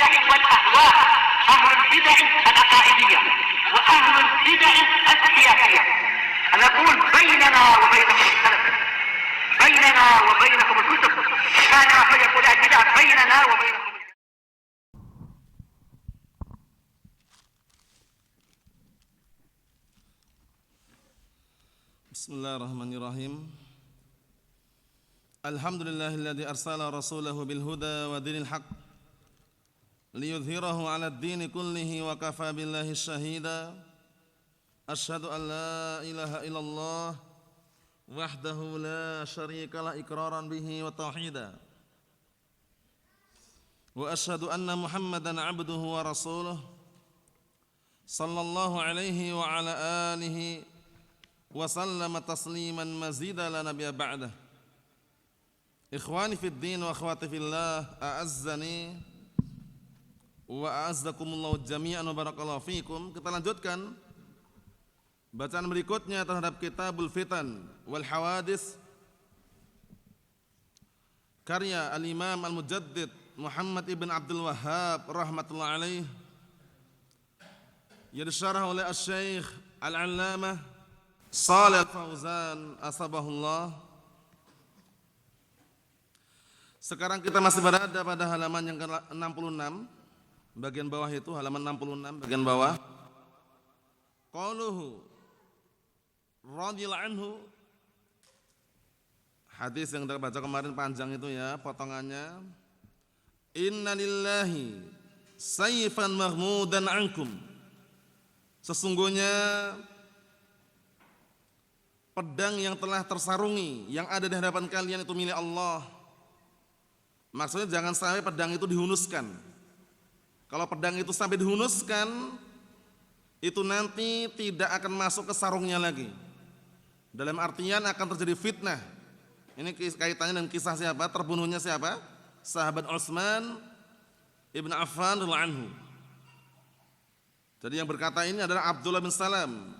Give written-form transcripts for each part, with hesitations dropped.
البدع والأهواء، أهل البدع العقائدية وأهل البدع السياسية. نقول بيننا وبينكم السلف، بيننا وبينكم الكتب، كان فيقول البدع بيننا وبينكم. Bismillahirrahmanirrahim. Alhamdulillahilladzi arsala rasulahu bil huda wa dinil haq liyudhhirahu 'alad dini kullihi wa kafa billahi syahida. Asyhadu an la ilaha illallah wahdahu la syarika la iqraran bihi wa tauhida. Wa asyhadu anna Muhammadan 'abduhu wa rasuluh sallallahu alaihi wa ala alihi wa sallama tasliman mazida la nabiyya ba'dah. Ikhwani fid din wa akhwati fillah, a'azzani wa a'azzakumullah jami'an wa barakallahu fikum. Kita lanjutkan bacaan berikutnya terhadap Kitabul Fitan wal Hawadis karya Al-Imam Al-Mujaddid Muhammad ibn Abdul Wahhab rahmatullah alaih, yang disyarah oleh Asy-Syaikh Al-Allamah Shalih Al-Fauzan asbahullah. Sekarang kita masih berada pada halaman yang ke-66, bagian bawah itu, halaman 66 bagian bawah. Qauluhu radhiyallahu anhu, hadis yang kita baca kemarin panjang itu ya potongannya. Inna lillahi sayfan mahmudan ankum, sesungguhnya pedang yang telah tersarungi yang ada di hadapan kalian itu milik Allah. Maksudnya jangan sampai pedang itu dihunuskan. Kalau pedang itu sampai dihunuskan, itu nanti tidak akan masuk ke sarungnya lagi. Dalam artian akan terjadi fitnah. Ini kaitannya dengan kisah siapa? Terbunuhnya siapa? Sahabat Utsman ibn Affan radhiyallahu anhu. Jadi yang berkata ini adalah Abdullah bin Salam.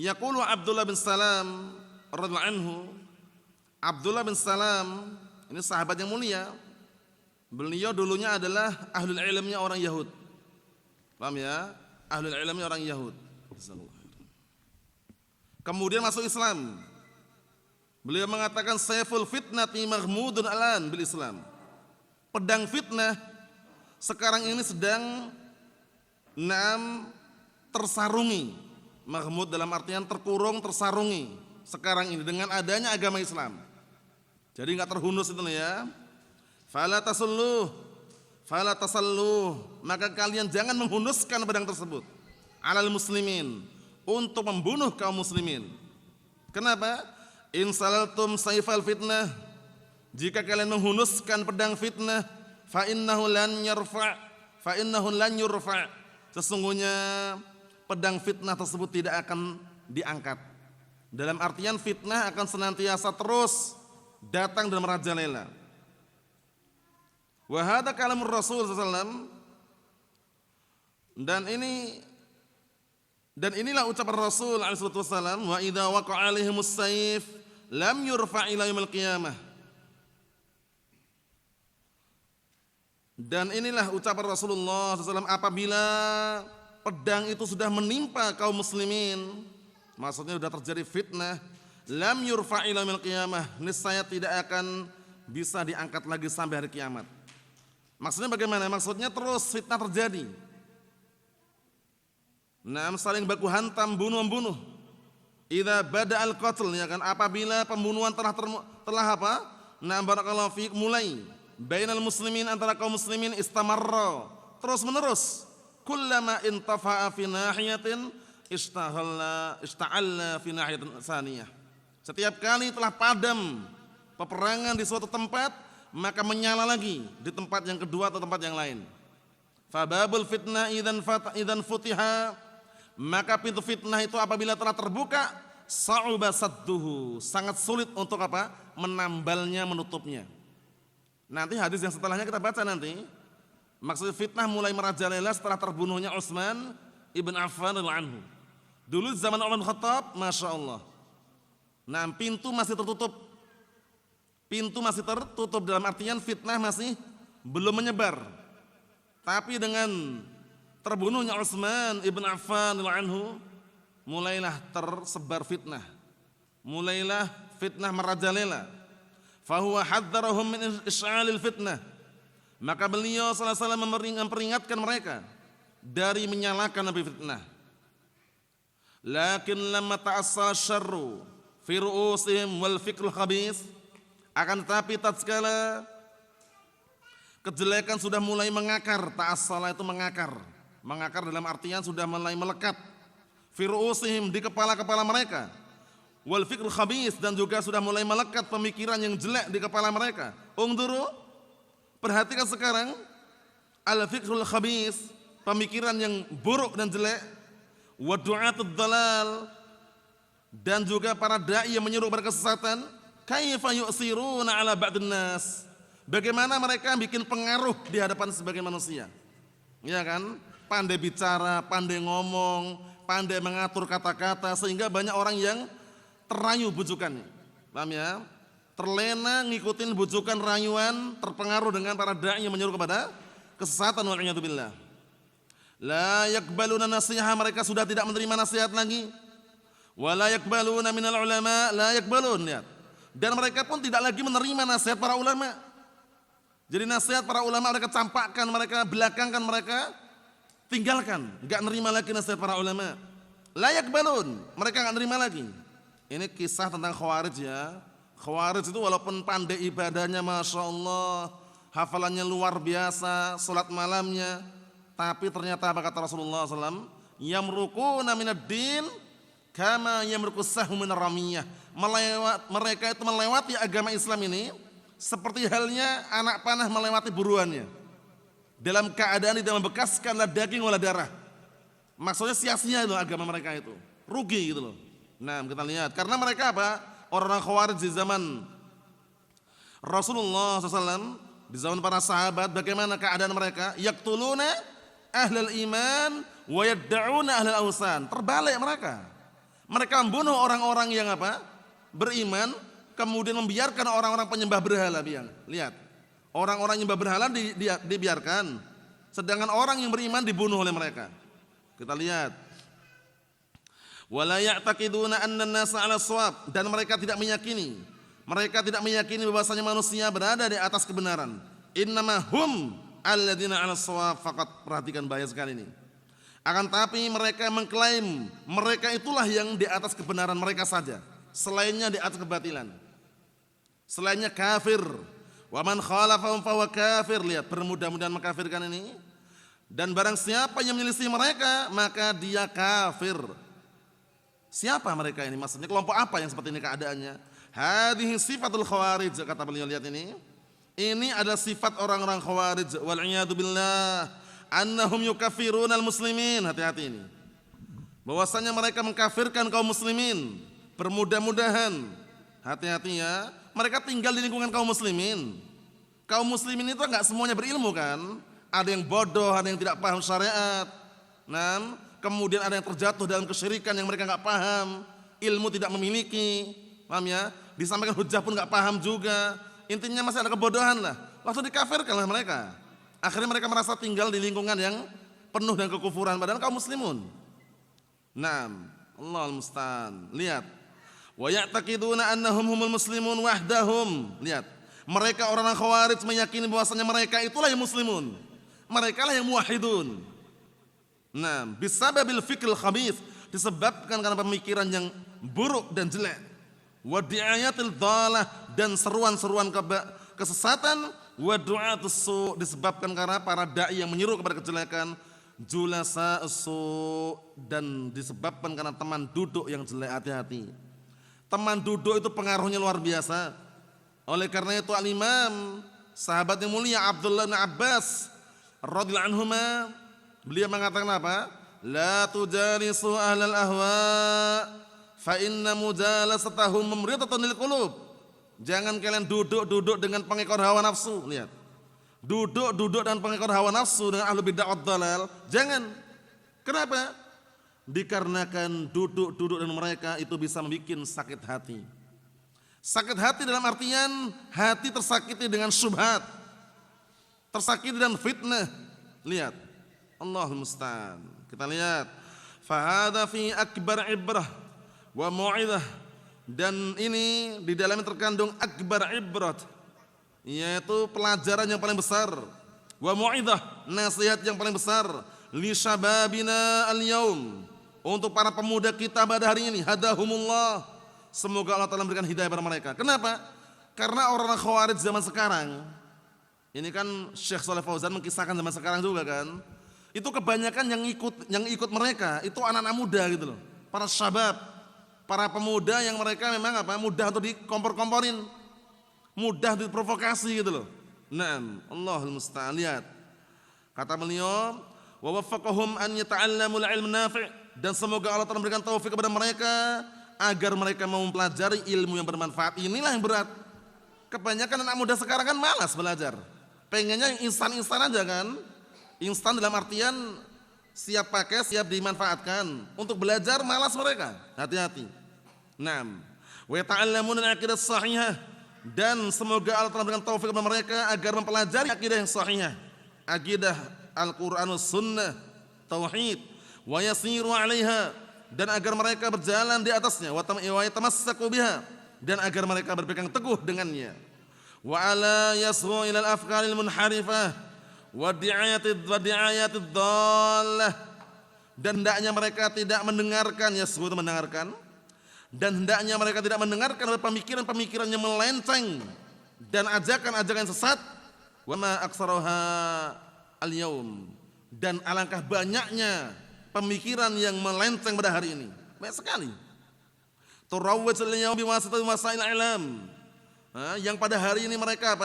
Yaqulu Abdullah bin Salam radhiyallahu anhu. Abdullah bin Salam ini sahabat yang mulia. Beliau dulunya adalah ahlul ilmnya orang Yahud. Paham ya? Ahlul ilmnya orang Yahud. Kemudian masuk Islam. Beliau mengatakan sayful fitnati mahmudun alan bil Islam. Pedang fitnah sekarang ini sedang tersarungi. Mahmud dalam artian terkurung, tersarungi sekarang ini dengan adanya agama Islam. Jadi enggak terhunus itu ya. Fala tasalluh, maka kalian jangan menghunuskan pedang tersebut alal muslimin, untuk membunuh kaum muslimin. Kenapa? In salaltum sayfal fitnah, jika kalian menghunuskan pedang fitnah, fa innahu lan yurfa, sesungguhnya pedang fitnah tersebut tidak akan diangkat. Dalam artian fitnah akan senantiasa terus datang dan merajalela. Wa hadza kalamur Rasul sallallahu alaihi wasallam, dan inilah ucapan Rasul alaihi wasallam, wa idza waqa'a alaihimus sayf lam yurfa' ila yaumil qiyamah. Dan inilah ucapan Rasulullah SAW, apabila pedang itu sudah menimpa kaum muslimin, maksudnya sudah terjadi fitnah, lam yurfa' ila yaumil qiyamah, niscaya tidak akan bisa diangkat lagi sampai hari kiamat. Maksudnya bagaimana? Maksudnya terus fitnah terjadi. Saling baku hantam, bunuh-membunuh. Idza bada'al qatl, ya kan, apabila pembunuhan telah apa? Barakallahu fiik, mulai bainal muslimin, antara kaum muslimin, istamarra, terus menerus. Kullama intafa'a fi nahiyatin ista'alla fi nahiyatin tsaniyah. Setiap kali telah padam peperangan di suatu tempat, maka menyala lagi di tempat yang kedua atau tempat yang lain. Fababul fitnah idzan futiha, maka pintu fitnah itu apabila telah terbuka, sa'uba sadduhu, sangat sulit untuk apa? Menambalnya, menutupnya. Nanti hadis yang setelahnya kita baca nanti. Maksud fitnah mulai merajalela setelah terbunuhnya Utsman ibn Affan radhiyallahu anhu. Dulu zaman Umar bin Khattab, masya Allah, pintu masih tertutup. Pintu masih tertutup dalam artian fitnah masih belum menyebar. Tapi dengan terbunuhnya Utsman ibn Affan radhiyallahu anhu, mulailah tersebar fitnah. Mulailah fitnah merajalela. Fahuwa hadzarahum min isy'alil fitnah. Maka beliau sallallahu alaihi wasallam memperingatkan mereka dari menyalakan api fitnah. Lakin lamma ta'assal syarru fi ru'usihim wal fikrul khabith, akan tetapi tatkala kejelekan sudah mulai mengakar, ta'assala itu mengakar. Mengakar dalam artian sudah mulai melekat. Fi ru'usihim, di kepala-kepala mereka. Wal fikrul khabith, dan juga sudah mulai melekat pemikiran yang jelek di kepala mereka. Ungduru, perhatikan sekarang al fikrul khabith, pemikiran yang buruk dan jelek. Wa du'atud dhalal, dan juga para dai yang menyeru kepada kesesatan. Kaifa yu'siruna ala ba'din nas, bagaimana mereka bikin pengaruh di hadapan sebagian manusia. Ya kan? Pandai bicara, pandai ngomong, pandai mengatur kata-kata, sehingga banyak orang yang terayu bujukannya. Paham ya? Terlena ngikutin bujukan rayuan, terpengaruh dengan para dai yang menyeru kepada kesesatan, wa'iyadu billah. La yakbaluna nasiha, mereka sudah tidak menerima nasihat lagi. Wa la yakbaluna minal ulama, la yakbalun, lihat. Dan mereka pun tidak lagi menerima nasihat para ulama. Jadi nasihat para ulama mereka campakkan, mereka belakangkan, mereka tinggalkan, enggak nerima lagi nasihat para ulama. La yakbalun, mereka enggak nerima lagi. Ini kisah tentang Khawarij ya. Khawarij itu walaupun pandai ibadahnya Masya Allah, hafalannya luar biasa, sholat malamnya, tapi ternyata apa kata Rasulullah SAW? Yamrukuna minad din kama yamrukus sahmu minar ramiyah. Mereka itu melewati agama Islam ini seperti halnya anak panah melewati buruannya, dalam keadaan tidak membekaskan daging wala darah. Maksudnya sia-sia itu agama mereka itu, rugi gitu loh. Nah kita lihat, karena mereka apa? Orang-orang Khawarij di zaman Rasulullah SAW, di zaman para sahabat, bagaimana keadaan mereka? Yaqtuluna ahlal iman wa yadda'una ahlal awsan. Terbalik mereka. Mereka membunuh orang-orang yang apa? Beriman, kemudian membiarkan orang-orang penyembah berhala. Lihat, orang-orang yang berhala dibiarkan, sedangkan orang yang beriman dibunuh oleh mereka. Kita lihat. Wala ya'taqiduna anna an-nasa 'ala shawab, dan mereka tidak meyakini bahwasanya manusia berada di atas kebenaran. Innama hum alladzina 'ala shawab faqat. Perhatikan bahaya sekali ini. Akan tapi mereka mengklaim mereka itulah yang di atas kebenaran mereka saja, selainnya di atas kebatilan, selainnya kafir. Wa man khalafahum fahuwa kafir. Lihat, bermudah-mudahan mengkafirkan ini. Dan barang siapa yang menyelisih mereka, maka dia kafir. Siapa mereka ini? Maksudnya kelompok apa yang seperti ini keadaannya? Hadhihi sifatul khawarij, kata beliau. Lihat ini. Ini adalah sifat orang-orang Khawarij. Wal iyadu billah, annahum yukaffirunal muslimin. Hati-hati ini. Bahwasanya mereka mengkafirkan kaum muslimin. Bermudah-mudahan, hati-hati ya, mereka tinggal di lingkungan kaum muslimin. Kaum muslimin itu enggak semuanya berilmu kan? Ada yang bodoh, ada yang tidak paham syariat. Nah, kemudian ada yang terjatuh dalam kesyirikan yang mereka enggak paham, ilmu tidak memiliki. Paham ya? Disampaikan hujah pun enggak paham juga. Intinya masih ada kebodohan lah. Langsung dikafirkan lah mereka. Akhirnya mereka merasa tinggal di lingkungan yang penuh dengan kekufuran, padahal kaum muslimun. Nah, Allahul musta'an. Lihat. Wa ya'taqiduna annahum humul muslimun wahdahum. Lihat. Mereka orang-orang Khawarij meyakini bahwasanya mereka itulah yang muslimun. Mereka lah yang muwahhidun. Nah, bisababil fikril khabith, disebabkan karena pemikiran yang buruk dan jelek. Wa di'ayatil dhalah, dan seruan-seruan kesesatan. Wa du'atus su, disebabkan karena para dai yang menyeru kepada kejelekan. Julasa su, dan disebabkan karena teman duduk yang jelek. Hati-hati. Teman duduk itu pengaruhnya luar biasa. Oleh karena itu al-Imam sahabat yang mulia Abdullah bin Abbas radhiyallahu anhuma, beliau mengatakan apa? La tujalisu ahlal ahwa fa inna mujalasatahum mumridatun lil qulub. Jangan kalian duduk dengan pengekor hawa nafsu. Lihat. Duduk dengan pengekor hawa nafsu, dengan ahlu bid'ah wad dhalal. Jangan. Kenapa? Dikarenakan duduk dengan mereka itu bisa membuat sakit hati. Sakit hati dalam artian hati tersakiti dengan syubhat, tersakiti dengan fitnah, Lihat, Allahul musta'an. Kita lihat, fahadha fi akbar ibrah wa mu'idhah, dan ini di dalamnya terkandung akbar ibrat, yaitu pelajaran yang paling besar, wa mu'idhah, nasihat yang paling besar, li syababina al-yaum, untuk para pemuda kita pada hari ini. Hadahumullah, semoga Allah Ta'ala memberikan hidayah kepada mereka. Kenapa? Karena orang-orang Khawarij zaman sekarang, ini kan Syekh Shalih Fauzan mengisahkan zaman sekarang juga kan, itu kebanyakan yang ikut mereka itu anak-anak muda gitu loh, para syabab, para pemuda yang mereka memang mudah untuk dikompor-komporin, mudah diprovokasi gitu loh. Naam, Allahul musta'an. Lihat, kata beliau, wa waffaqahum an yata'allamul ilm nafi', dan semoga Allah Ta'ala memberikan taufik kepada mereka agar mereka mau mempelajari ilmu yang bermanfaat. Inilah yang berat. Kebanyakan anak muda sekarang kan malas belajar, pengennya yang instan-instan aja kan. Instan dalam artian siap pakai, siap dimanfaatkan. Untuk belajar malas mereka. Hati-hati. Naam. Wa yata'allamuna al-aqidah sahihah, dan semoga Allah Ta'ala memberikan taufik kepada mereka agar mempelajari akidah yang sahihah, akidah Al-Qur'an was sunnah, tauhid, wa yasiru 'alaiha, dan agar mereka berjalan di atasnya, wa yatamassaku biha, dan agar mereka berpegang teguh dengannya. Wa ala yasghu ila al-afkaril munharifah wa di'ayatid dhallah, dan hendaknya mereka tidak mendengarkan, yasghu itu mendengarkan, dan hendaknya mereka tidak mendengarkan pemikiran-pemikiran yang melenceng dan ajakan-ajakan sesat. Wa ma aktsaruha al-yaum, dan alangkah banyaknya pemikiran yang melenceng pada hari ini, banyak sekali. Turawwaj al-yawm biwasitati wasail i'lam, yang pada hari ini mereka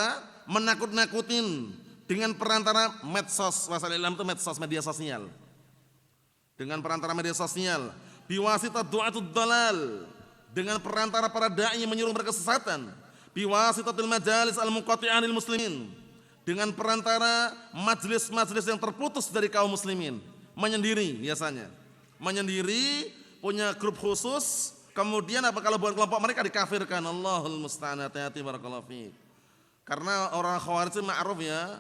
menakut-nakutin dengan perantara medsos. Wasail i'lam itu medsos, media sosial. Dengan perantara media sosial, biwasitat du'atud dalal, dengan perantara para dai yang menyuruh mereka kesesatan, biwasitatil majalis al-munqati'an lil muslimin, dengan perantara majelis-majelis yang terputus dari kaum muslimin, menyendiri biasanya. Menyendiri, punya grup khusus, kemudian kalau bukan kelompok mereka dikafirkan. Allahul musta'an. Hati-hati barakallahu fiik. Karena orang Khawarij itu ma'ruf ya,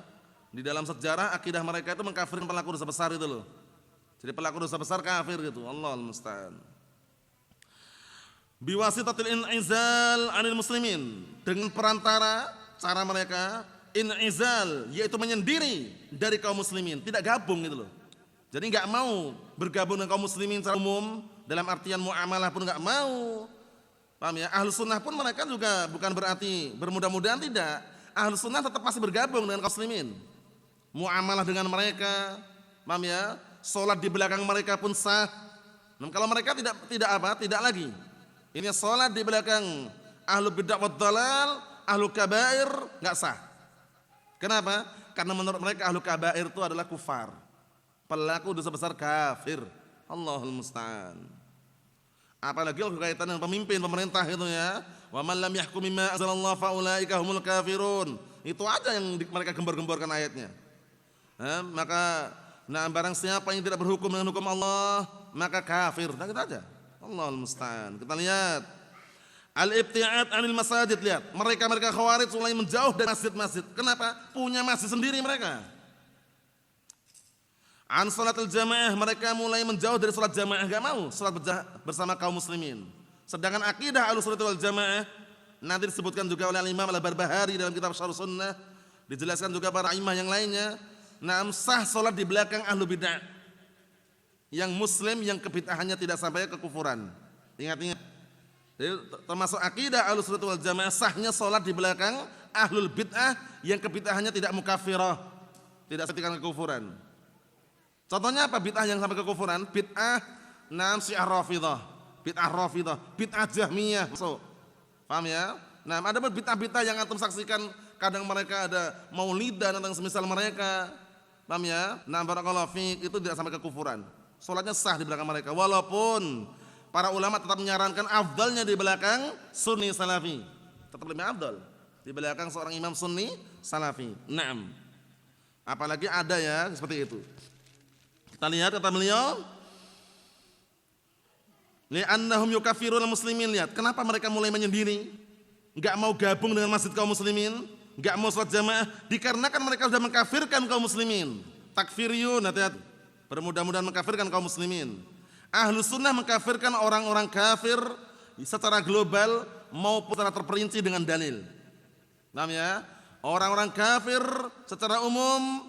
di dalam sejarah akidah mereka itu mengkafirkan pelaku dosa besar itu loh. Jadi pelaku dosa besar kafir gitu. Allahul musta'an. Biwasitatil in'izal 'anil muslimin, dengan perantara cara mereka in'izal, yaitu menyendiri dari kaum muslimin, tidak gabung gitu loh. Jadi enggak mau bergabung dengan kaum muslimin secara umum, dalam artian muamalah pun enggak mau. Paham ya? Ahlus sunnah pun mereka juga bukan berarti bermudah-mudahan, tidak. Ahlus sunnah tetap pasti bergabung dengan kaum muslimin, muamalah dengan mereka, paham ya? Salat di belakang mereka pun sah. Nah, kalau mereka tidak lagi. Ini salat di belakang ahlu bid'ah wad dalal, ahlu kabair, enggak sah. Kenapa? Karena menurut mereka ahlu kabair itu adalah kufar, pelaku dosa besar kafir. Allahul musta'an. Apalagi kalau kaitan dengan pemimpin pemerintah itu ya. Wa man lam yahkum bima anzalallahu fa ulaika humul kafirun. Itu aja yang mereka gembor-gemborkan ayatnya. Maka barang siapa yang tidak berhukum dengan hukum Allah, maka kafir. Nah, kita aja. Allahul musta'an. Kita lihat al-ibti'ad 'anil masajid. Lihat, mereka Khawarij mulai menjauh dari masjid-masjid. Kenapa? Punya masjid sendiri mereka. An salatul jamaah, mereka mulai menjauh dari salat jamaah, enggak mau salat bersama kaum muslimin. Sedangkan akidah Ahlussunnah wal Jamaah nanti disebutkan juga oleh Imam Al-Barbahari dalam kitab Syarh Sunnah, dijelaskan juga para imam yang lainnya. Sah salat di belakang ahlu bid'ah, yang muslim yang kebid'ahannya tidak sampai ke kekufuran. Ingat-ingat. Jadi termasuk akidah Ahlussunnah wal Jamaah sahnya salat di belakang ahlul bid'ah yang kebid'ahannya tidak mukafirah, tidak sampai ke kekufuran. Contohnya apa bid'ah yang sampai ke kekufuran? Bid'ah Syiah Rafidah, bid'ah Jahmiyah. Paham ya? Ada bid'ah-bid'ah yang antum saksikan, kadang mereka ada maulidan atau semisal mereka. Paham ya? Barakallahu fiik, itu tidak sampai ke kekufuran. Salatnya sah di belakang mereka, walaupun para ulama tetap menyarankan afdalnya di belakang sunni salafi. Tetap lebih afdal di belakang seorang imam sunni salafi. Apalagi ada ya seperti itu. Kita lihat kata beliau, li'annahum yukaffiruna muslimin. Lihat, kenapa mereka mulai menyendiri, enggak mau gabung dengan masjid kaum muslimin, enggak mau salat jamaah, dikarenakan mereka sudah mengkafirkan kaum muslimin. Takfiriyun, hati-hati. Bermudah-mudahan mengkafirkan kaum muslimin. Ahlus sunnah mengkafirkan orang-orang kafir secara global maupun secara terperinci dengan dalil. Paham ya? Orang-orang kafir secara umum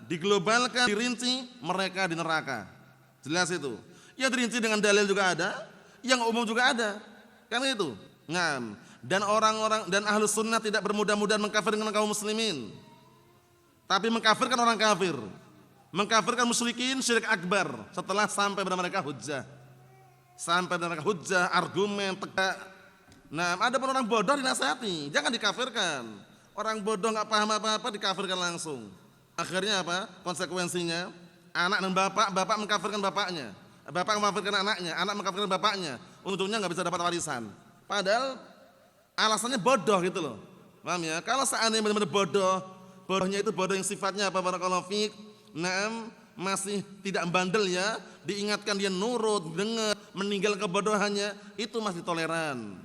diglobalkan, dirinci mereka di neraka. Jelas itu. Yang dirinci dengan dalil juga ada, yang umum juga ada. Kan itu. Nah, dan orang-orang dan ahlus sunnah tidak bermudah-mudahan mengkafirkan kaum muslimin, tapi mengkafirkan orang kafir, mengkafirkan musyrikin syirik akbar setelah sampai pada mereka hujjah. Sampai pada mereka hujjah, argumen tegak. Nah, ada pun orang bodoh dinasihati, jangan dikafirkan. Orang bodoh enggak paham apa-apa dikafirkan langsung. Akhirnya apa? Konsekuensinya anak dan bapak mengkafirkan bapaknya, bapak mengkafirkan anaknya, anak mengkafirkan bapaknya. Ujungnya enggak bisa dapat warisan. Padahal alasannya bodoh gitu loh. Paham ya? Kalau seandainya benar-benar bodoh, bodohnya itu bodoh yang sifatnya apa? Barakallahu fiik. Naam, masih tidak bandel ya, diingatkan dia nurut, dengar, meninggal kebodohannya, itu masih toleran.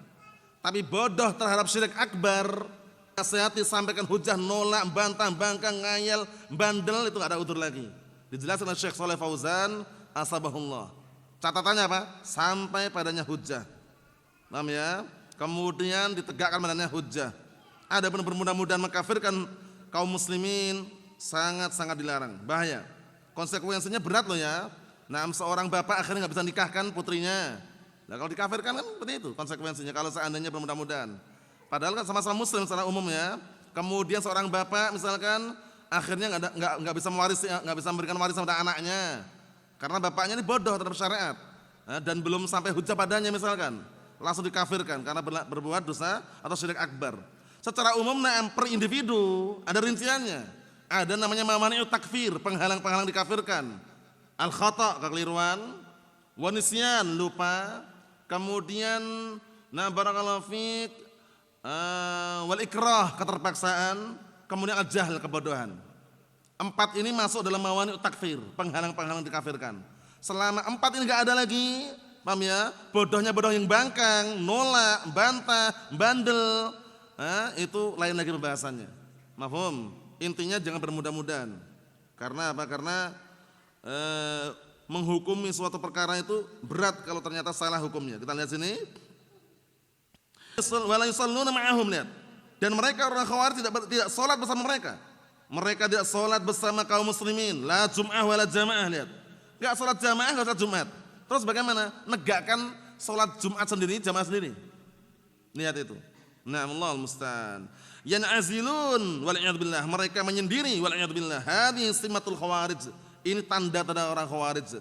Tapi bodoh terhadap syirik akbar, nasihati, sampaikan hujah, nolak, bantah, bangkang, ngayal, bandel, itu enggak ada udzur lagi. Dijelaskan oleh Syekh Shalih Fauzan asbahullah. Catatannya apa? Sampai padanya hujah. Paham ya? Kemudian ditegakkan padanya hujah. Ada pun bermudah-mudahan mengkafirkan kaum muslimin, sangat-sangat dilarang, bahaya. Konsekuensinya berat loh ya. Nah, seorang bapak akhirnya nggak bisa nikahkan putrinya. Nah, kalau dikafirkan kan seperti itu konsekuensinya. Kalau seandainya bermudah-mudahan, padahal kan sama-sama muslim secara umum ya. Kemudian seorang bapak misalkan akhirnya nggak bisa mewarisi, nggak bisa memberikan warisan pada anaknya, karena bapaknya ini bodoh terhadap syariat, dan belum sampai hujah padanya misalkan, langsung dikafirkan karena berbuat dosa atau syirik akbar. Secara umum per individu ada rinciannya. Ada namanya mamani'ut takfir, penghalang-penghalang dikafirkan. Al-khata', kekeliruan, wa nisyan, lupa, kemudian barakallahu fiik, wal ikrah, keterpaksaan, kemudian al-jahl, kebodohan. 4 ini masuk dalam mamani'ut takfir, penghalang-penghalang dikafirkan. Selama 4 ini enggak ada lagi, paham ya? Bodohnya bodoh yang bangkang, nolak, bantah, bandel, itu lain lagi pembahasannya. Mafhum? Intinya jangan bermudah-mudahan. Karena apa? Karena menghukumi suatu perkara itu berat kalau ternyata salah hukumnya. Kita lihat sini. Wala yusalluna ma'ahum, lihat. Dan mereka orang Khawarij tidak salat bersama mereka. Mereka tidak salat bersama kaum muslimin, la jum'ah wala jamaah, lihat. Enggak salat jamaah, enggak salat Jumat. Terus bagaimana? Negakkan salat Jumat sendiri, jamaah sendiri. Lihat itu. Nah, Allahul musta'an. Yan'azilun wal a'yad billah, mereka menyendiri wal a'yad billah. Hadhihi simatul khawarij. Ini tanda-tanda orang khawarij.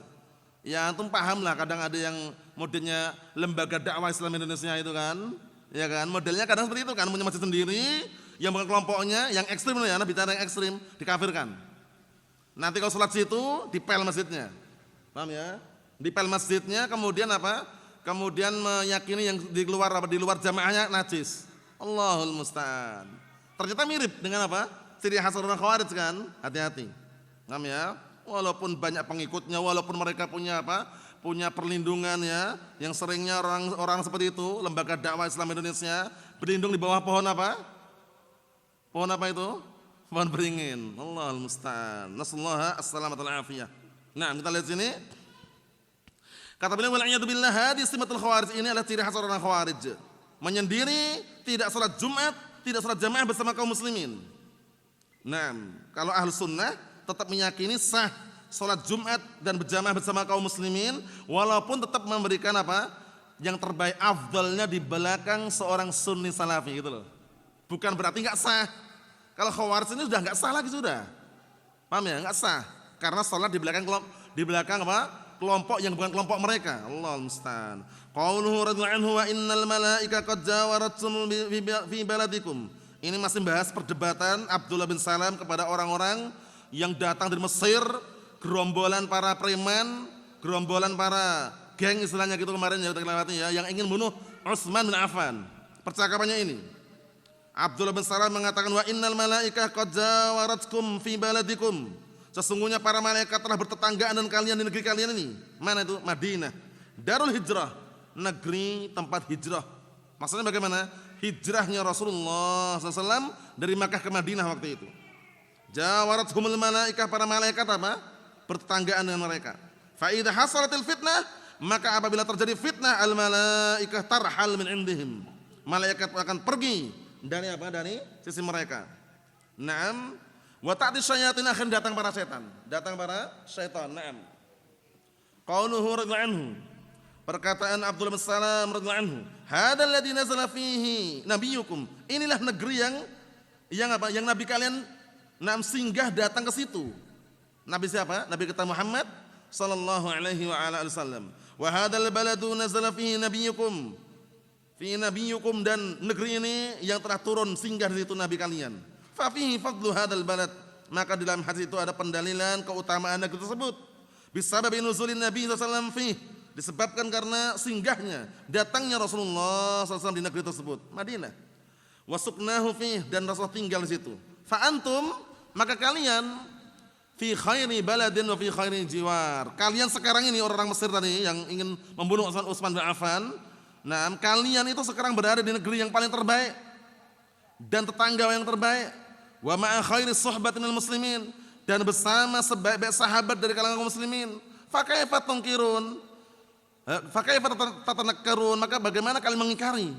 Ya antum paham lah, kadang ada yang modelnya lembaga dakwah Islam Indonesia itu kan. Ya kan, modelnya kadang seperti itu kan, punya masjid sendiri, yang bukan kelompoknya, yang ekstrim ya, bicara yang ekstrim, dikafirkan. Nanti kalau sholat situ, dipel masjidnya. Paham ya? Dipel masjidnya, kemudian apa? Kemudian meyakini yang di luar jamaahnya najis. Allahul musta'an. Ternyata mirip dengan apa? Ciri khas orang Khawarij kan? Hati-hati. Paham ya? Walaupun banyak pengikutnya, walaupun mereka punya apa? Punya perlindungan ya, yang seringnya orang seperti itu, lembaga dakwah Islam Indonesia berlindung di bawah pohon apa? Pohon apa itu? Pohon beringin. Allahul musta'an. Nasallahu as-salamata wal afiyah. Nah, kita lihat sini. Kata beliau, wal a'yadu billah, hadis simatul khawarij, ini adalah ciri khas orang Khawarij. Menyendiri, tidak salat Jumat, tidak salat jamaah bersama kaum muslimin. Nah, kalau ahlus sunnah tetap meyakini sah salat Jumat dan berjamaah bersama kaum muslimin, walaupun tetap memberikan apa? Yang terbaik, afdalnya di belakang seorang sunni salafi gitu loh. Bukan berarti enggak sah. Kalau Khawarij ini sudah enggak sah lagi sudah. Paham ya? Enggak sah. Karena salat di belakang apa? Kelompok yang bukan kelompok mereka. Allahul musta'an. Qauluhu radhiyallahu anhu wa innal malaika qad jawaratum fi baladikum. Ini masih bahas perdebatan Abdullah bin Salam kepada orang-orang yang datang dari Mesir, gerombolan para preman, gerombolan para geng istilahnya gitu kemarin yang kita lewati ya, yang ingin bunuh Utsman bin Affan. Percakapannya ini. Abdullah bin Salam mengatakan wa innal malaika qad jawaratkum fi baladikum. Sesungguhnya para malaikat telah bertetanggaan dengan kalian di negeri kalian ini. Mana itu? Madinah. Darul Hijrah, negeri tempat hijrah. Maksudnya bagaimana? Hijrahnya Rasulullah SAW dari Makkah ke Madinah waktu itu. Jawarathumul malaikah, para malaikat apa? Bertetanggaan dengan mereka. Fa idza hasalatil fitnah, maka apabila terjadi fitnah, al malaikah tarhal min indihim. Malaikat akan pergi dari apa? Dari sisi mereka. Naam, wa ta'ti syayatin, akan datang para setan. Datang para syaitan. Naam. Qauluhu radhiyallahu anhu. Perkataan Abdullah bin Salam radhiyallahu anhu, hadzal ladzi nazala fihi nabiyukum. Inilah negeri yang apa? Yang nabi kalian singgah datang ke situ. Nabi siapa? Nabi kita Muhammad sallallahu alaihi wa ala alihi wasallam. Wa hadzal baladu nazala fihi nabiyukum. Fi nabiyukum, dan negeri ini yang telah turun singgah di situ nabi kalian. Fa fihi fadlu hadzal balad. Maka di dalam hadis itu ada pendalilan keutamaan negeri tersebut. Bisababi nuzulin Nabi sallallahu alaihi wasallam fihi, disebabkan karena singgahnya, datangnya Rasulullah SAW di negeri tersebut, Madinah. Wasuknahu fih, dan Rasulullah tinggal di situ. Fa antum, maka kalian fi khairi baladin wa fi khairi jiwar. Kalian sekarang ini orang Mesir tadi yang ingin membunuh Utsman bin Affan. Nah, kalian itu sekarang berada di negeri yang paling terbaik dan tetangga yang terbaik. Wa ma'a khairi suhbatinil muslimin, dan bersama sebaik-baik sahabat dari kalangan kaum muslimin. Fa kaifa tunkirun? Fakaifa tatanakkarun, maka bagaimana kalian mengingkari?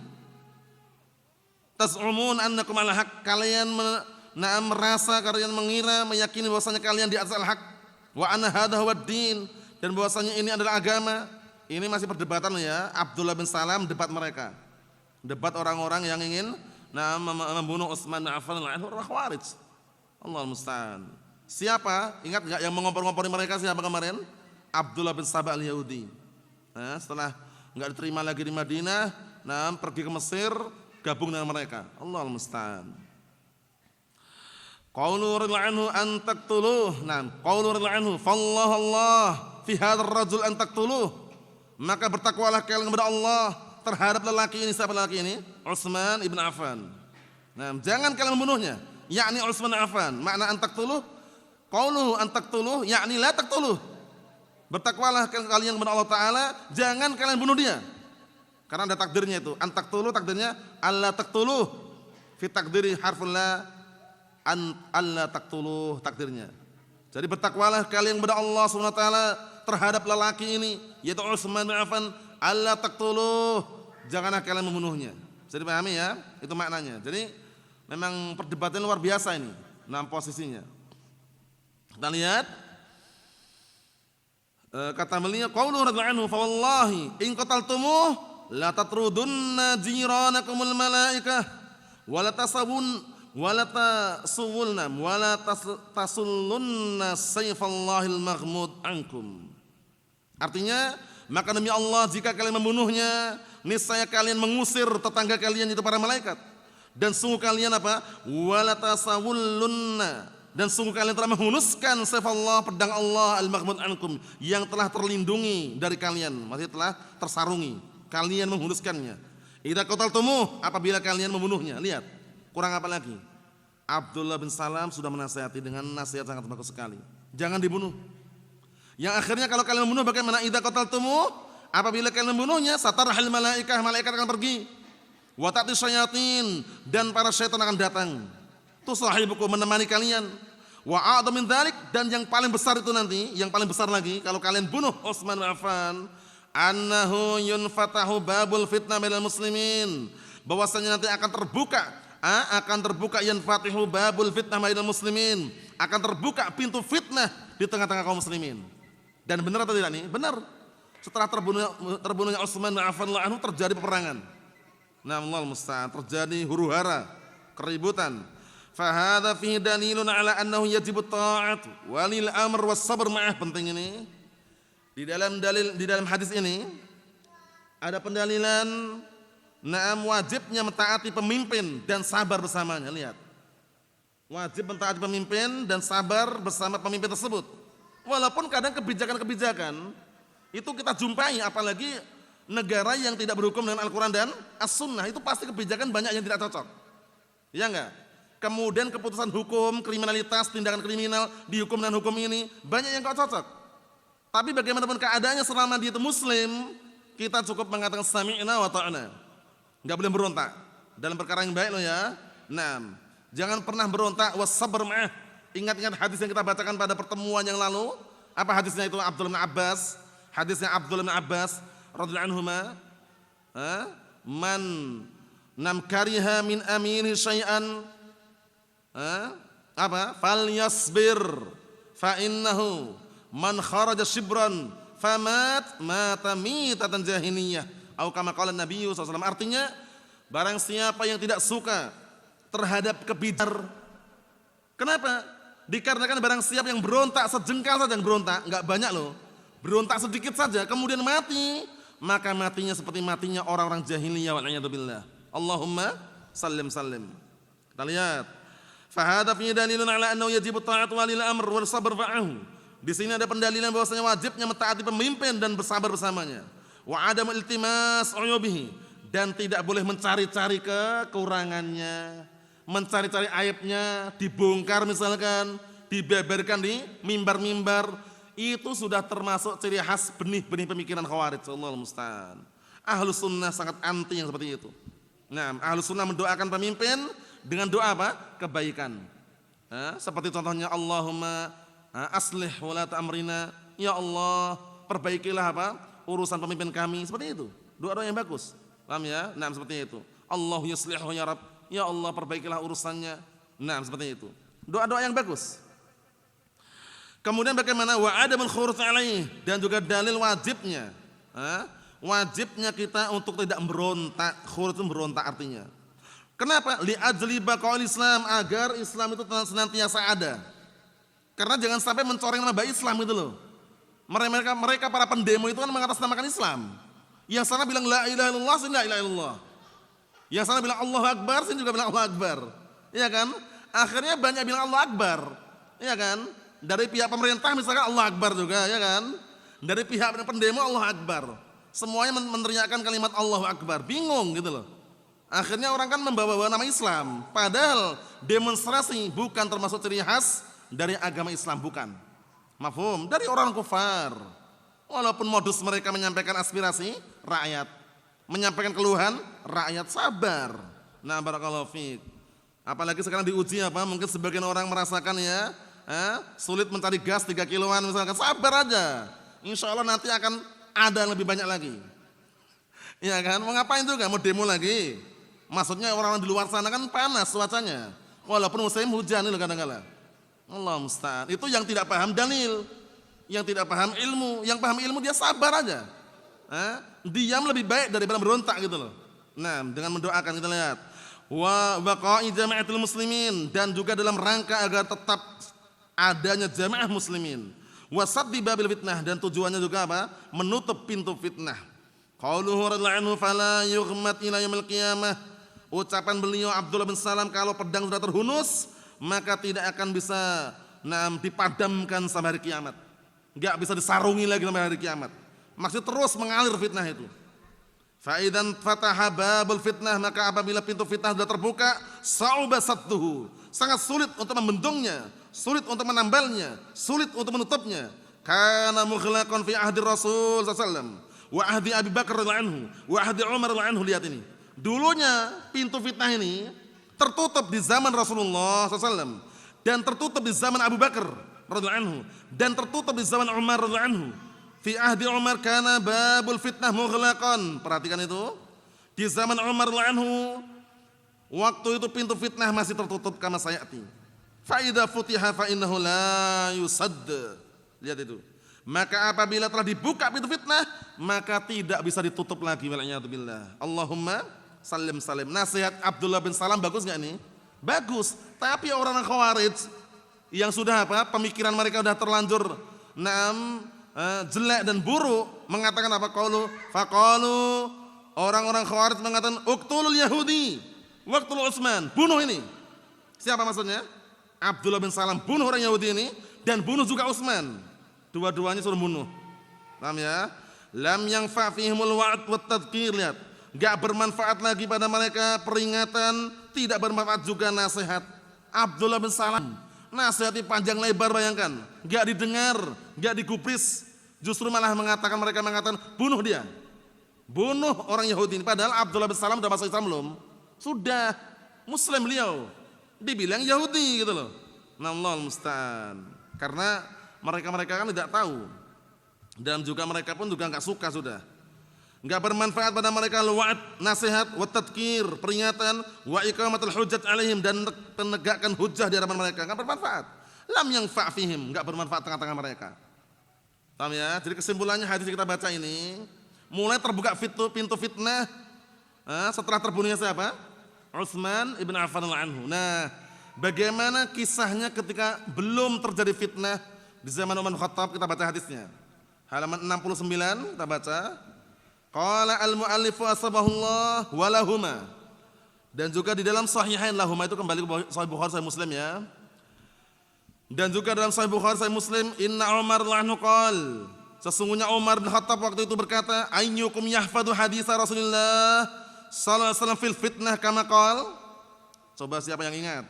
Tas'umun annakum ala haq, kalian merasa, kalian mengira, meyakini bahwasanya kalian di atas al-haq. Wa anna hadza huwa ad-din, dan bahwasanya ini adalah agama. Ini masih perdebatan ya, Abdullah bin Salam debat mereka. Debat orang-orang yang ingin membunuh Utsman bin Affan al Khawarij. Allahul musta'an. Siapa? Ingat enggak yang mengompor-ngompori mereka siapa kemarin? Abdullah bin Sabah al-Yahudi. Nah, setelah enggak diterima lagi di Madinah, pergi ke Mesir, gabung dengan mereka. Allahul musta'an. Qaulu radhiyallahu anhu an taqtuluh. Qaulu radhiyallahu anhu, fallahu Allah fi hadzal rajul an taqtuluh. Maka bertakwalah kalian kepada Allah terhadap lelaki ini. Siapa lelaki ini? Utsman ibn Affan. Jangan kalian membunuhnya, yakni Utsman bin Affan. Makna an taqtuluh, qauluhu an taqtuluh yakni la taqtuluh. Bertakwalah kalian kepada Allah Ta'ala, jangan kalian bunuh dia. Karena ada takdirnya itu. An taqtuluh, takdirnya alla taqtuluh. Fi takdiri harfun la, an alla taqtuluh, takdirnya. Jadi bertakwalah kalian kepada Allah Subhanahu wa taala terhadap lelaki ini, yaitu Utsman bin Affan, alla taqtuluh, janganlah kalian membunuhnya. Jadi pahami ya, itu maknanya. Jadi memang perdebatan luar biasa ini. Posisinya. Kita lihat kata beliau, qaulu radhiyallahu anhu, fa wallahi in qataltumuh la tatrudunna jiranakumul malaikah wa la tasawun wa la tasawulna wa la tasullunna sayfallahil maghmud ankum. Artinya, maka demi Allah jika kalian membunuhnya, niscaya kalian mengusir tetangga kalian itu para malaikat. Dan sungguh kalian apa? Wa la tasawulunna, dan sungguh kalian telah menghunuskan sayf Allah, pedang Allah al-maghmud ankum, yang telah terlindungi dari kalian, maksudnya telah tersarungi. Kalian menghunuskannya. Idza qataltumuh, apabila kalian membunuhnya. Lihat, kurang apa lagi? Abdullah bin Salam sudah menasihati dengan nasihat sangat bagus sekali. Jangan dibunuh. Yang akhirnya kalau kalian membunuh bagaimana? Idza qataltumuh, apabila kalian membunuhnya, satarhal malaikah, malaikat akan pergi. Wa ta'ti syayatin, dan para syaitan akan datang. Itu sahibuku, menemani kalian. Wa a'dham min dzalik, dan yang paling besar itu nanti, yang paling besar lagi kalau kalian bunuh Utsman bin Affan, annahu yunfatahu babul fitnah bainal muslimin, bahwasanya nanti akan terbuka yanfatihu babul fitnah bainal muslimin, akan terbuka pintu fitnah di tengah-tengah kaum muslimin. Dan benar atau tidak nih? Benar. Setelah terbunuhnya Utsman bin Affan terjadi peperangan. Allahul musta'an, terjadi huru-hara, keributan. Fahadha fihi dalilun ala annahu yajibu ta'at walil amr was sabr ma'ah. Penting ini. Di dalam hadis ini ada pendalilan wajibnya mentaati pemimpin dan sabar bersamanya. Lihat. Wajib mentaati pemimpin dan sabar bersama pemimpin tersebut. Walaupun kadang kebijakan-kebijakan itu kita jumpai, apalagi negara yang tidak berhukum dengan Al-Quran dan As-Sunnah, itu pasti kebijakan banyak yang tidak cocok. Ya enggak? Kemudian keputusan hukum, kriminalitas, tindakan kriminal dihukum dengan hukum ini, banyak yang enggak cocok. Tapi bagaimanapun keadaannya selama dia itu muslim, kita cukup mengatakan sami'na wa ta'na. Enggak boleh berontak dalam perkara yang baik loh ya. Jangan pernah berontak, was sabr ma'ah, Ingat-ingat hadis yang kita bacakan pada pertemuan yang lalu? Apa hadisnya itu? Abdullah bin Abbas. Hadisnya Abdullah bin Abbas radhiyallahu anhuma, man nam kariha min amiri syai'an falyasbir fa innahu man kharaja shibran famat mata mitatan jahiliyah atau kama qala Nabi sallallahu alaihi wasallam. Artinya barang siapa yang tidak suka terhadap kebijar. Kenapa? Dikarenakan barang siapa yang berontak sejengkal saja, yang berontak, enggak banyak loh, berontak sedikit saja kemudian mati, maka matinya seperti matinya orang-orang jahiliyah wal'iyadzubillah. Allahumma sallim sallim. Kita lihat, fahada fihi dalilun ala annahu yajibu ta'atu walil amr wal sabr fa'ahu. Di sini ada pendalilan bahwasanya wajibnya mentaati pemimpin dan bersabar bersamanya. Wa adam iltimas uyubihi, dan tidak boleh mencari-cari kekurangannya, mencari-cari aibnya, dibongkar misalkan, dibeberkan di mimbar-mimbar. Itu sudah termasuk ciri khas benih-benih pemikiran Khawarij. Allahu musta'an. Ahlus sunnah sangat anti yang seperti itu. Nah, ahlus sunnah mendoakan pemimpin dengan doa apa? Kebaikan. Seperti contohnya Allahumma aslih walata amrina. Ya Allah, perbaikilah apa? Urusan pemimpin kami. Seperti itu. Doa-doa yang bagus. Paham ya? Nah, seperti itu. Allahu yuslihu ya Rabb. Ya Allah, perbaikilah urusannya. Nah, seperti itu. Doa-doa yang bagus. Kemudian bagaimana wa adamul khuruj alaih, dan juga dalil wajibnya. Wajibnya kita untuk tidak berontak. Khuruj itu berontak artinya. Kenapa? Li ajli baqaul Islam, agar Islam itu senantiasa ada. Karena jangan sampai mencoreng nama baik Islam itu loh. Mereka para pendemo itu kan mengatasnamakan Islam. Yang sana bilang la ilaha illallah, sini la ilaha illallah. Yang sana bilang Allahu Akbar, sini juga bilang Allahu Akbar. Iya kan? Akhirnya banyak bilang Allahu Akbar. Iya kan? Dari pihak pemerintah misalkan Allahu Akbar juga, ya kan? Dari pihak pendemo Allahu Akbar. Semuanya meneriakkan kalimat Allahu Akbar. Bingung gitu loh. Akhirnya orang kan membawa-bawa nama Islam. Padahal demonstrasi bukan termasuk ciri khas dari agama Islam, bukan. Mafhum? Dari orang kufar. Walaupun modus mereka menyampaikan aspirasi rakyat, menyampaikan keluhan rakyat, sabar. Nah, barakallahu fiik. Apalagi sekarang diuji apa? Mungkin sebagian orang merasakan ya, sulit mencari gas 3 kiloan misalkan. Sabar aja. Insya Allah nanti akan ada yang lebih banyak lagi. Iya kan? Mau ngapain juga? Mau demo lagi? Maksudnya orang-orang di luar sana kan panas cuacanya. Walaupun musim hujan itu kadang-kadang. Allah musta'an. Itu yang tidak paham dalil, yang tidak paham ilmu. Yang paham ilmu dia sabar aja. Diam lebih baik daripada berontak gitu loh. Nah, dengan mendoakan kita lihat. Wa baqa'i jama'atul muslimin, dan juga dalam rangka agar tetap adanya jamaah muslimin. Wa saddi babil fitnah, dan tujuannya juga apa? Menutup pintu fitnah. Qauluhu radhiyallahu anhu fala yughmat ila yaumil qiyamah. Ucapan beliau Abdullah bin Salam, kalau pedang sudah terhunus maka tidak akan bisa dipadamkan sampai hari kiamat. Enggak bisa disarungi lagi sampai hari kiamat. Maksud terus mengalir fitnah itu. Fa idzan fataha babul fitnah, maka apabila pintu fitnah sudah terbuka, sa'uba sattuhu, sangat sulit untuk membendungnya, sulit untuk menambalnya, sulit untuk menutupnya. Kana mughlaqan fi ahdi Rasul sallallahu alaihi wasallam wa ahdi Abi Bakar radhiyallahu anhu wa ahdi Umar radhiyallahu anhu. Lihat ini. Dulunya pintu fitnah ini tertutup di zaman Rasulullah SAW, dan tertutup di zaman Abu Bakar radhiyallahu anhu, dan tertutup di zaman Umar radhiyallahu anhu. Fi ahdi Umar kana babul fitnah mughlaqan. Perhatikan itu. Di zaman Umar radhiyallahu anhu, waktu itu pintu fitnah masih tertutup kama sayati. Fa idza futiha fa innahu la yusadd. Lihat itu. Maka apabila telah dibuka pintu fitnah, maka tidak bisa ditutup lagi. Wal'iyadzubillah. Allahumma salim salim. Nasihat Abdullah bin Salam bagus enggak nih? Bagus. Tapi orang-orang Khawarij yang sudah apa? Pemikiran mereka sudah terlanjur jelek dan buruk, mengatakan apa? Faqalu, orang-orang Khawarij mengatakan uqtulul Yahudi waqtul Utsman. Bunuh ini. Siapa maksudnya? Abdullah bin Salam bunuh orang Yahudi ini dan bunuh juga Utsman. Dua-duanya suruh bunuh. Paham ya? Lam yanfa fihimul wa'd wat tadhkir. Lihat, enggak bermanfaat lagi pada mereka peringatan, tidak bermanfaat juga nasihat. Abdullah bin Salam nasihati panjang lebar, bayangkan, enggak didengar, enggak digubris, justru malah mereka mengatakan bunuh dia. Bunuh orang Yahudi ini, padahal Abdullah bin Salam sudah masuk Islam belum? Sudah, Muslim beliau. Dibilang Yahudi gitu loh. Nallahul musta'an. Karena mereka-mereka kan tidak tahu. Dan juga mereka pun juga enggak suka sudah. Enggak bermanfaat pada mereka wa'ad, nasihat, wa tadhkir, peringatan, wa iqamatul hujjat alaihim dan menegakkan hujjah di hadapan mereka. Enggak bermanfaat. Lam yanfa' fihim, enggak bermanfaat tengah-tengah mereka. Paham ya? Jadi kesimpulannya hadis yang kita baca ini, mulai terbuka pintu fitnah setelah terbunuhnya siapa? Utsman ibn Affan anhu. Nah, bagaimana kisahnya ketika belum terjadi fitnah di zaman Umar bin Khattab? Kita baca hadisnya. Halaman 69 kita baca. Qala al-mu'allifu asbahullah wa lahuma. Dan juga di dalam sahihain lahuma itu kembali ke Sahih Bukhari Sahih Muslim ya. Dan juga dalam Sahih Bukhari Sahih Muslim, inna Umar radhiyallahu qol, sesungguhnya Umar bin Khattab waktu itu berkata, ayyukum yahfadu hadis Rasulullah sallallahu alaihi wasallam fil fitnah kama qol. Coba siapa yang ingat?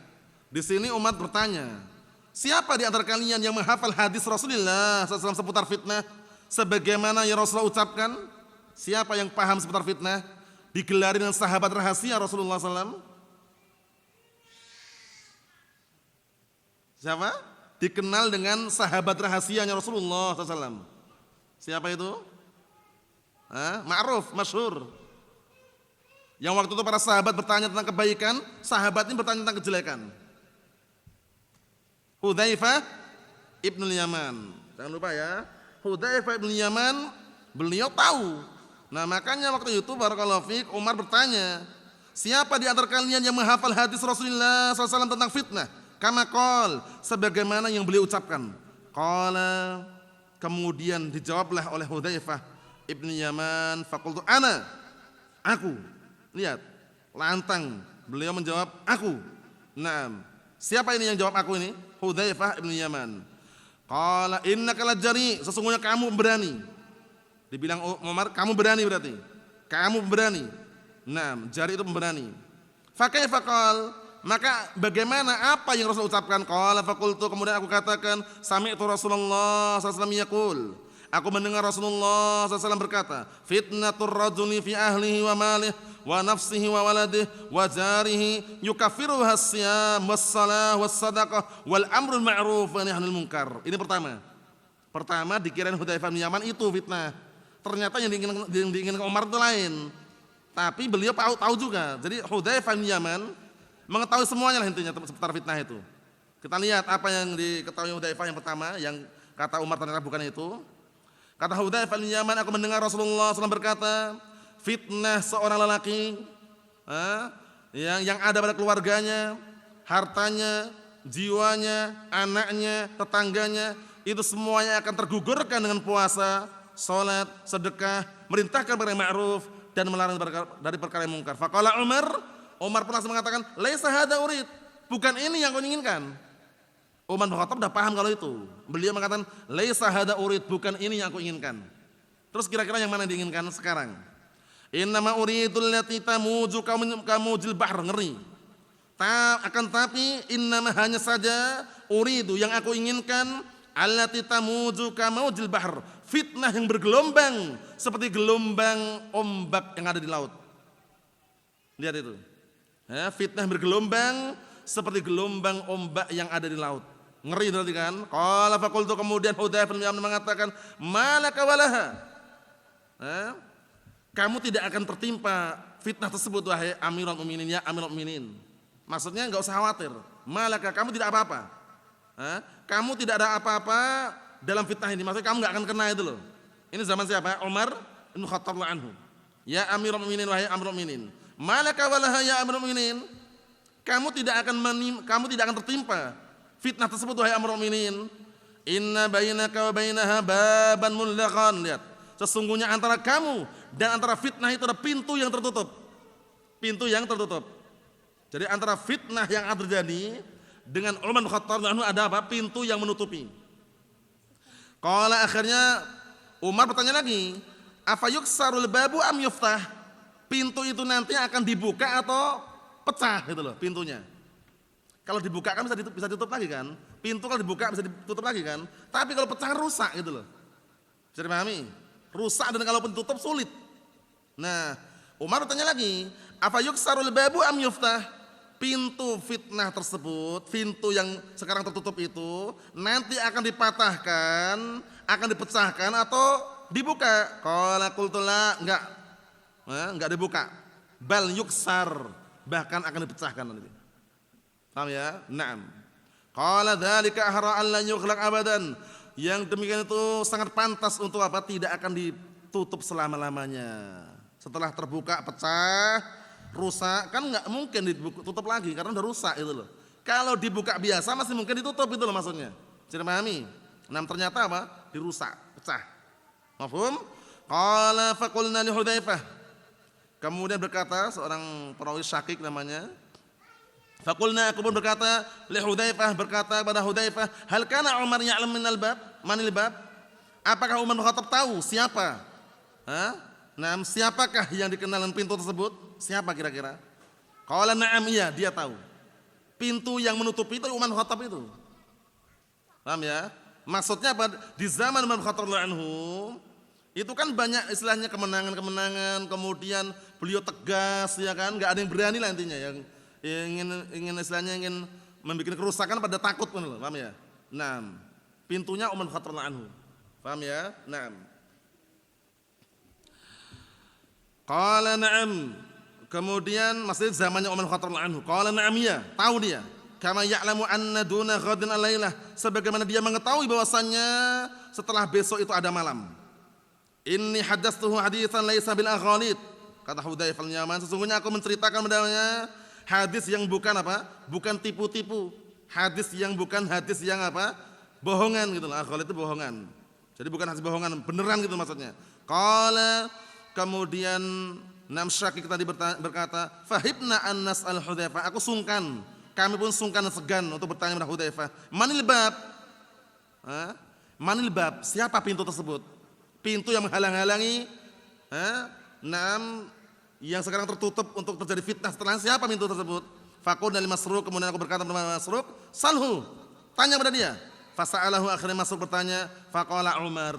Di sini Umar bertanya, siapa di antara kalian yang menghafal hadis Rasulullah sallallahu alaihi wasallam seputar fitnah sebagaimana yang Rasulullah ucapkan? Siapa yang paham seputar fitnah? Digelari dengan sahabat rahasia Rasulullah SAW. Siapa? Dikenal dengan sahabat rahasianya Rasulullah SAW. Siapa itu? Ma'ruf, masyhur. Yang waktu itu para sahabat bertanya tentang kebaikan, sahabat ini bertanya tentang kejelekan. Hudzaifah ibnul Yaman. Jangan lupa ya, Hudzaifah ibnul Yaman, beliau tahu. Nah makanya waktu itu barakallahu fiik Umar bertanya, siapa di antara kalian yang menghafal hadis Rasulullah SAW tentang fitnah? Kama qol, sebagaimana yang beliau ucapkan. Qala, kemudian dijawablah oleh Hudzaifah ibnu Yaman, faqultu ana, aku. Lihat, lantang beliau menjawab aku. Naam. Siapa ini yang jawab aku ini? Hudzaifah ibnu Yaman. Qala innaka lajari, sesungguhnya kamu berani. Dibilang Umar, kamu berani berarti. Kamu berani. Nah, jari itu pemberani. Fakaifa qal, maka bagaimana apa yang Rasul ucapkan? Qala faqultu, kemudian aku katakan, sami'tu Rasulullah sallallahu alaihi wasallam yaqul, aku mendengar Rasulullah sallallahu alaihi wasallam berkata, fitnatur rajuli fi ahlihi wa malihi wa nafsihi wa waladihi wa jarihi yukaffiruha as-siyam was-salah was-sadaqah wal amrul ma'ruf wa nahy 'anil munkar. Ini pertama. Pertama dikirain Hudzaifah bin Yaman itu fitnah. Ternyata yang diinginkan Umar itu lain. Tapi beliau tahu juga. Jadi Hudzaifah bin Yaman mengetahui semuanya lah intinya seputar fitnah itu. Kita lihat apa yang diketahui Hudzaifah yang pertama, yang kata Umar ternyata bukan itu. Kata Hudzaifah bin Yaman, aku mendengar Rasulullah SAW berkata, fitnah seorang lelaki yang ada pada keluarganya, hartanya, jiwanya, anaknya, tetangganya, itu semuanya akan tergugurkan dengan puasa, salat, sedekah, merintahkan perkara yang ma'ruf dan melarang dari perkara yang mungkar. Faqala Umar pernah mengatakan, laisa hada urid, bukan ini yang kau inginkan. Umar bin Khattab sudah paham kalau itu. Beliau mengatakan, laisa hada urid, bukan ini yang aku inginkan. Terus kira-kira yang mana yang diinginkan sekarang? Innama uridul lati tamuju kamujil bahr, ngeri. Akan tapi innama hanya saja uridu, yang aku inginkan, allati tamuju kamujil bahr, fitnah yang bergelombang seperti gelombang ombak yang ada di laut. Lihat itu. Fitnah bergelombang seperti gelombang ombak yang ada di laut. Ngeri berarti kan? Qala faqultu, kemudian Hudzaifah bin Yaman mengatakan, malaka walaha. Kamu tidak akan tertimpa fitnah tersebut wahai Amirul Mukminin, ya Amirul Mukminin. Maksudnya enggak usah khawatir. Malaka, kamu tidak apa-apa. Kamu tidak ada apa-apa dalam fitnah ini. Maksudnya kamu enggak akan kena itu loh. Ini zaman siapa? Umar bin Khattab anhu. Ya Amirul Mukminin, wahai Amirul Mukminin. Malaka walaha ya Amirul Mukminin. Kamu tidak akan tertimpa fitnah tersebut wahai Amirul Mukminin. Inna bainaka wa bainaha baban mullaqan. Lihat, sesungguhnya antara kamu dan antara fitnah itu ada pintu yang tertutup. Pintu yang tertutup. Jadi antara fitnah yang akan terjadi dengan Umar bin Khattab ada apa? Pintu yang menutupi. Qala, akhirnya Umar bertanya lagi, afa yuksarul babu am yuftah? Pintu itu nanti akan dibuka atau pecah gitu loh pintunya. Kalau dibuka kan bisa ditutup lagi kan? Pintu kalau dibuka bisa ditutup lagi kan? Tapi kalau pecah rusak gitu loh. Bisa dipahami? Rusak, dan kalau pun tutup sulit. Nah, Umar bertanya lagi, apa yuksarul babu am yuftah? pintu fitnah tersebut, pintu yang sekarang tertutup itu nanti akan dipatahkan, akan dipecahkan atau dibuka. Qala qultu la, enggak dibuka. Bal yuksar, bahkan akan dipecahkan nanti. Paham ya? Naam. Qala dzalika ahra an la yughlaq abadan. Yang demikian itu sangat pantas untuk apa? Tidak akan ditutup selama-lamanya. Setelah terbuka, pecah, rusak, kan enggak mungkin ditutup lagi karena udah rusak itu loh. Kalau dibuka biasa masih mungkin ditutup itu loh maksudnya. Bisa dipahami? Nah, ternyata apa? Dirusak, pecah. Mafhum? Qala faqulna li Hudzaifah. Kemudian berkata seorang perawi Syakik namanya. Faqulna, aku pun berkata li Hudzaifah, berkata pada Hudzaifah, hal kana Umar ya'lam minal bab? Manil bab? Apakah Umar bin Khattab tahu siapa? Nah, siapakah yang dikenal dengan pintu tersebut? Siapa kira-kira? Qala na'am, iya, dia tahu. Pintu yang menutupi itu Umar bin Khattab itu. Paham ya? Maksudnya apa? Di zaman Umar bin Khattab anhu itu kan banyak istilahnya kemenangan-kemenangan, kemudian beliau tegas ya kan, enggak ada yang berani lah intinya, yang ingin istilahnya ingin membuat kerusakan pada takut pun loh, paham ya? Nah, pintunya Umar bin Khattab anhu. Paham ya? Naam. Qala na'am. Kemudian masih zamannya Umar bin Khattab anhu. Qala na'am, ya, tahu dia. Kama ya'lamu anna duna ghadin alailah, sebagaimana dia mengetahui bahwasannya setelah besok itu ada malam. Inni haddatsuhu haditsan laisa bil aghalid. Kata Hudzaifah al-Yaman, sesungguhnya aku menceritakan padanya hadis yang bukan apa? Bukan tipu-tipu. Hadis yang bukan hadis yang apa? Bohongan gitu loh. Aghalid itu bohongan. Jadi bukan hadis bohongan, beneran gitu maksudnya. Qala, kemudian Nam Syakik tadi berkata, fahibna an nas'al Hudzaifah. Aku sungkan, kami pun sungkan dan segan untuk bertanya kepada Hudzaifah. Manil bab? Manil bab? Siapa pintu tersebut? Pintu yang menghalang-halangi yang sekarang tertutup untuk terjadi fitnah setelah siapa pintu tersebut? Faqulna li Masruq, kemudian aku berkata kepada Masruq, salhu, tanya kepada dia. Fasa'alahu, akhirnya Masruq bertanya, faqala Umar,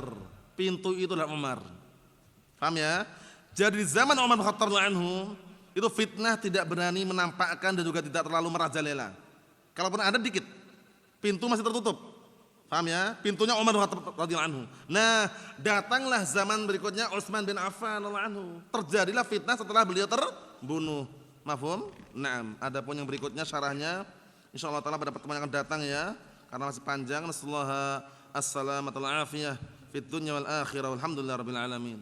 pintu itulah Umar. Paham ya? Jadi di zaman Umar bin Khattab anhu itu fitnah tidak berani menampakkan dan juga tidak terlalu merajalela. Kalaupun ada dikit, pintu masih tertutup. Paham ya? Pintunya Umar bin Khattab radhiyallahu anhu. Nah, datanglah zaman berikutnya Utsman bin Affan radhiyallahu anhu. Terjadilah fitnah setelah beliau terbunuh. Mafhum? Naam. Adapun yang berikutnya syarahnya insyaallah taala pada pertemuan yang akan datang ya. Karena masih panjang. Nasallahu as-salamata wal afiyah fid dunya wal akhirah. Walhamdulillahirabbil alamin.